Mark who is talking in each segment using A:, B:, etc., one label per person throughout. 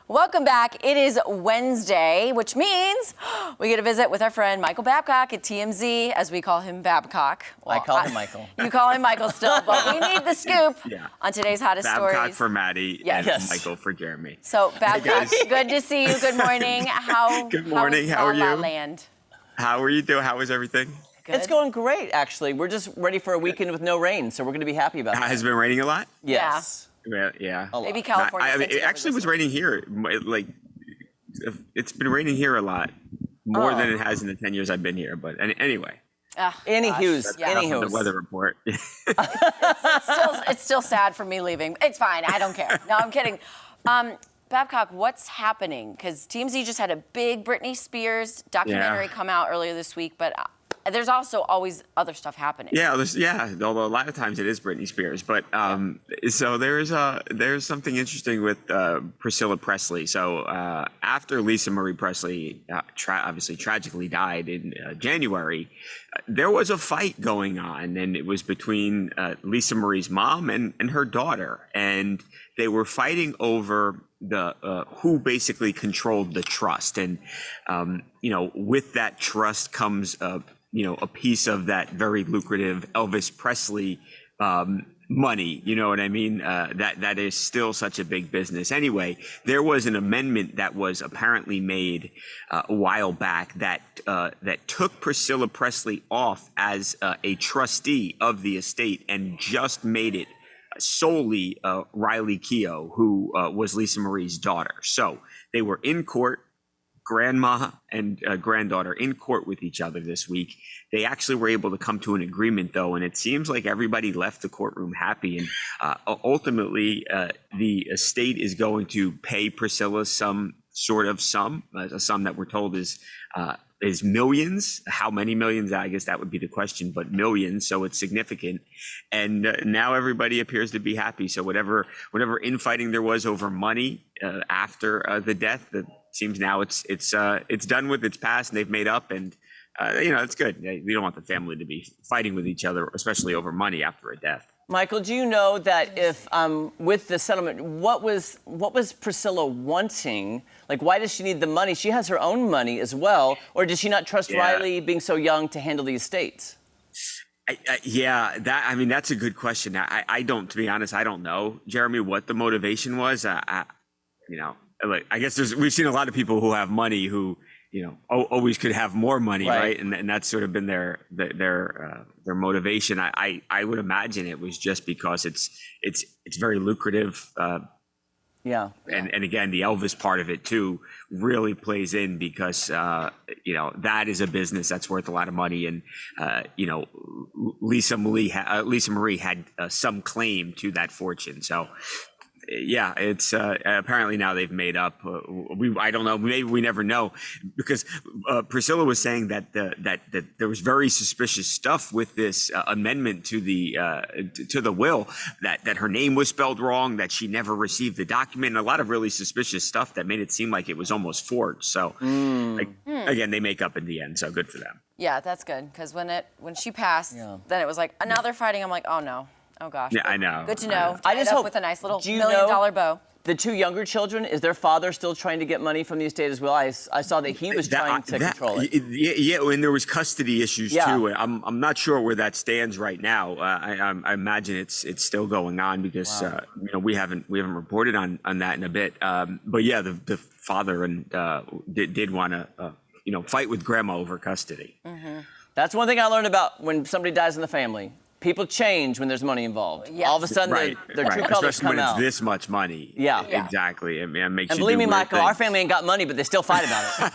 A: Welcome back. It is Wednesday, which means we get a visit with our friend Michael Babcock at TMZ, as we call him Babcock.
B: Well, I call him Michael.
A: You call him Michael still, but we need the scoop on today's hottest
C: Babcock
A: stories.
C: for Maddie and Michael for Jeremy.
A: So, Babcock, good to see you. Good morning.
C: Good morning. How are you?
A: Land?
C: How are you doing? How is everything?
A: Good.
B: It's going great, actually. We're just ready for a weekend with no rain, so we're going to be happy about that.
C: Has it been raining a lot?
B: Yes.
C: Yeah.
A: Maybe California.
C: I mean, it actually was raining here. Like, it's been raining here a lot, more than it has in the 10 years I've been here. But anyway.
B: Anywho's.
C: The weather report.
A: It's still sad for me leaving. It's fine. I don't care. No, I'm kidding. Babcock, what's happening? Because TMZ just had a big Britney Spears documentary come out earlier this week, but there's also always other stuff happening.
C: Yeah, although a lot of times it is Britney Spears. But so there's something interesting with Priscilla Presley. So after Marie Presley obviously tragically died in January, there was a fight going on, and it was between Lisa Marie's mom and her daughter, and they were fighting over the who basically controlled the trust. And with that trust comes a piece of that very lucrative Elvis Presley money. You know what I mean? That is still such a big business. Anyway, there was an amendment that was apparently made a while back that took Priscilla Presley off as a trustee of the estate and just made it solely Riley Keough, who was Lisa Marie's daughter. So they were in court, grandma and granddaughter in court with each other this week. They actually were able to come to an agreement, though, and it seems like everybody left the courtroom happy. And ultimately, the estate is going to pay Priscilla some sort of sum, a sum that we're told is millions. How many millions? I guess that would be the question, but millions. So it's significant. And now everybody appears to be happy. So whatever infighting there was over money after the death, it seems now it's done with, it's passed, and they've made up. And it's good. We don't want the family to be fighting with each other, especially over money after a death.
B: Michael, do you know that if with the settlement, what was Priscilla wanting? Like, why does she need the money? She has her own money as well, or does she not trust Riley, being so young, to handle the estates?
C: That's a good question. I don't, to be honest, I don't know, Jeremy, what the motivation was. I guess we've seen a lot of people who have money who always could have more money, right? And that's sort of been their motivation. I would imagine it was just because it's very lucrative. And again, the Elvis part of it too really plays in because that is a business that's worth a lot of money, and Lisa Marie had some claim to that fortune. So. Yeah, it's apparently now they've made up. I don't know. Maybe we never know, because Priscilla was saying that there was very suspicious stuff with this amendment to the will. That her name was spelled wrong. That she never received the document. And a lot of really suspicious stuff that made it seem like it was almost forged. So again, they make up in the end. So good for them.
A: Yeah, that's good, because when she passed, then it was like, now they're fighting. I'm like, oh no. Oh, gosh.
C: Yeah, I know.
A: Good to know.
B: I just hope
A: with a nice little $1
B: million
A: million bow.
B: The two younger children, is their father still trying to get money from the estate as well? I saw that he was trying to control it.
C: Yeah, and there was custody issues too. I'm not sure where that stands right now. I imagine it's still going on because we haven't reported on that in a bit. But yeah, the father did want to fight with grandma over custody.
A: Mm-hmm.
B: That's one thing I learned about when somebody dies in the family. People change when there's money involved.
A: Yes.
B: All of a sudden, their true colors come out.
C: Especially when it's this much money.
B: Yeah.
C: Exactly. It makes
B: and
C: you
B: believe
C: do
B: me,
C: weird
B: Michael,
C: things.
B: our family ain't got money, but they still fight about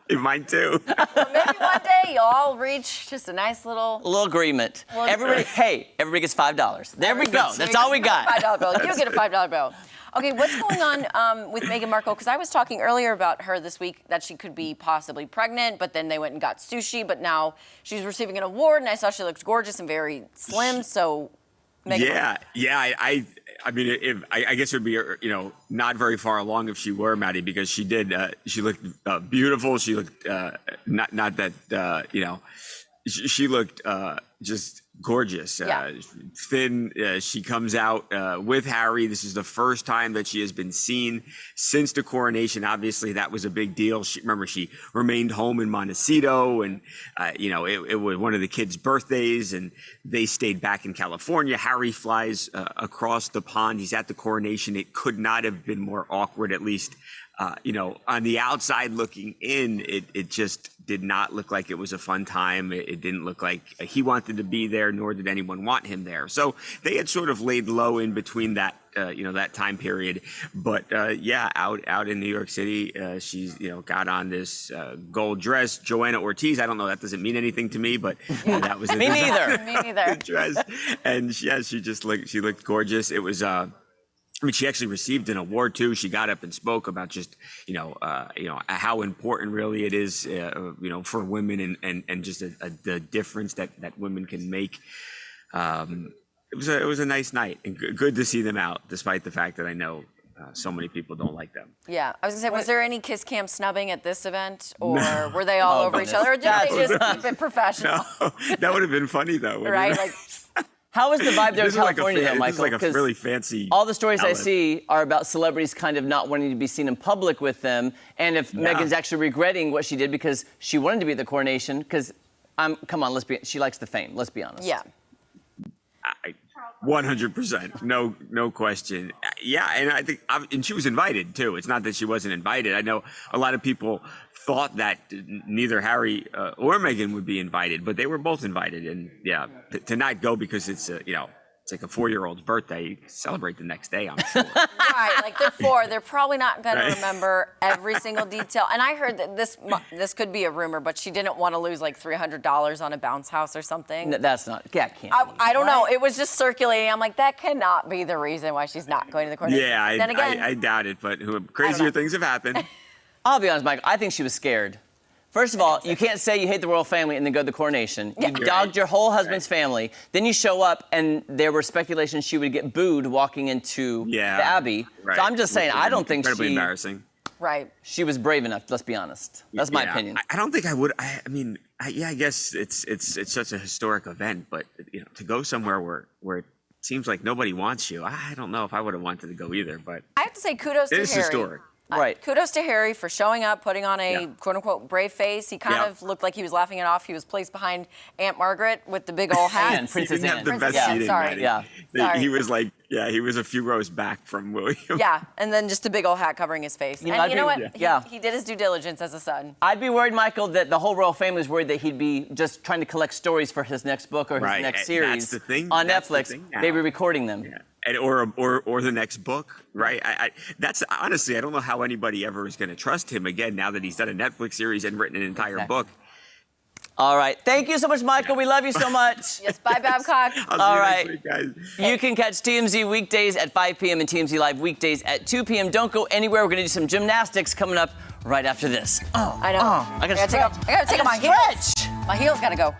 B: it.
C: Mine too.
A: Well, maybe one day you'll all reach just a nice little
B: agreement. Everybody gets $5. There we go. That's all we got.
A: $5 bill. You get a $5 bill. Okay, what's going on with Meghan Markle? Because I was talking earlier about her this week that she could be possibly pregnant, but then they went and got sushi, but now she's receiving an award, and I saw she looks gorgeous and very slim. So, Meghan
C: I mean, I guess it would be not very far along if she were, Maddie, because she did. She looked beautiful. She looked not that she looked just gorgeous,
A: Yeah.
C: thin. She comes out with Harry. This is the first time that she has been seen since the coronation. Obviously, that was a big deal. She remained home in Montecito, and it was one of the kids' birthdays, and they stayed back in California. Harry flies across the pond. He's at the coronation. It could not have been more awkward, at least. On the outside looking in, it just did not look like it was a fun time. It didn't look like he wanted to be there, nor did anyone want him there. So they had sort of laid low in between that, that time period. But out in New York City, she's, got on this gold dress. Joanna Ortiz, I don't know, that doesn't mean anything to me, but that was
B: Me neither.
A: Me neither.
C: dress. And she looked gorgeous. It was, she actually received an award too. She got up and spoke about just, how important really it is, for women and just the difference that women can make. It was a nice night and good to see them out, despite the fact that I know so many people don't like them.
A: Yeah, I was gonna say, was there any kiss cam snubbing at this event, or were they all over each other, or did they just keep it professional?
C: No, that would have been funny though.
A: Right, like.
B: How is the vibe there in
C: This is like
B: California, though,
C: this
B: Michael?
C: is like a
B: 'Cause
C: really fancy.
B: all the stories I
C: outlet.
B: see are about celebrities kind of not wanting to be seen in public with them, and if Meghan's actually regretting what she did because she wanted to be at the coronation. Because, come on, she likes the fame. Let's be honest.
A: Yeah.
C: 100%, no question. Yeah, and I think, and she was invited too. It's not that she wasn't invited. I know a lot of people thought that neither Harry or Meghan would be invited, but they were both invited. And yeah, to not go because it's it's like a 4-year-old's birthday. You celebrate the next day, I'm sure.
A: Right, like they're 4. They're probably not going
C: Right.
A: to remember every single detail. And I heard that this could be a rumor, but she didn't want to lose like $300 on a bounce house or something.
B: That's not. That can't.
A: I don't know. It was just circulating. I'm like, that cannot be the reason why she's not going to the coronation.
C: Yeah,
A: Then again,
C: I doubt it, but crazier things have happened.
B: I'll be honest, Michael. I think she was scared. First of all, you can't say you hate the royal family and then go to the coronation. You dogged your whole husband's family. Then you show up, and there were speculations she would get booed walking into the Abbey.
C: Right.
B: So I'm just saying, I don't think
C: incredibly embarrassing.
A: right.
B: she was brave enough. Let's be honest. That's my opinion.
C: I don't think I would. I guess it's such a historic event, but to go somewhere where it seems like nobody wants you, I don't know if I would have wanted to go either. But
A: I have to say kudos to
C: it is
A: Harry.
C: historic.
B: Right.
A: Kudos to Harry for showing up, putting on a quote-unquote brave face. He kind of looked like he was laughing it off. He was placed behind Aunt Margaret with the big old hat.
B: Anne, Princess
C: He didn't
B: Anne.
C: have the best
A: Princess Anne,
C: seating.
A: sorry.
C: Maddie.
B: Yeah.
A: Sorry.
C: He was like, he was a few rows back from William.
A: Yeah, and then just a big old hat covering his face.
B: You know,
A: And
B: I'd
A: you know
B: be-
A: what?
B: yeah.
A: He did his due diligence as a son.
B: I'd be worried, Michael, that the whole royal family is worried that he'd be just trying to collect stories for his next book or his
C: Right.
B: next
C: That's
B: series
C: the thing.
B: on
C: That's the
B: Netflix.
C: thing now.
B: They were recording them.
C: Yeah. And, or the next book, right? That's honestly, I don't know how anybody ever is going to trust him again now that he's done a Netflix series and written an entire book.
B: All right. Thank you so much, Michael. We love you so much.
A: Yes, bye, Babcock.
C: I'll
B: All
C: see
B: right.
C: you next week, guys.
B: You can catch TMZ weekdays at 5 p.m. and TMZ Live weekdays at 2 p.m. Don't go anywhere. We're going to do some gymnastics coming up right after this.
A: I know.
B: I gotta
A: take off my heels.
B: stretch.
A: My heels got to go.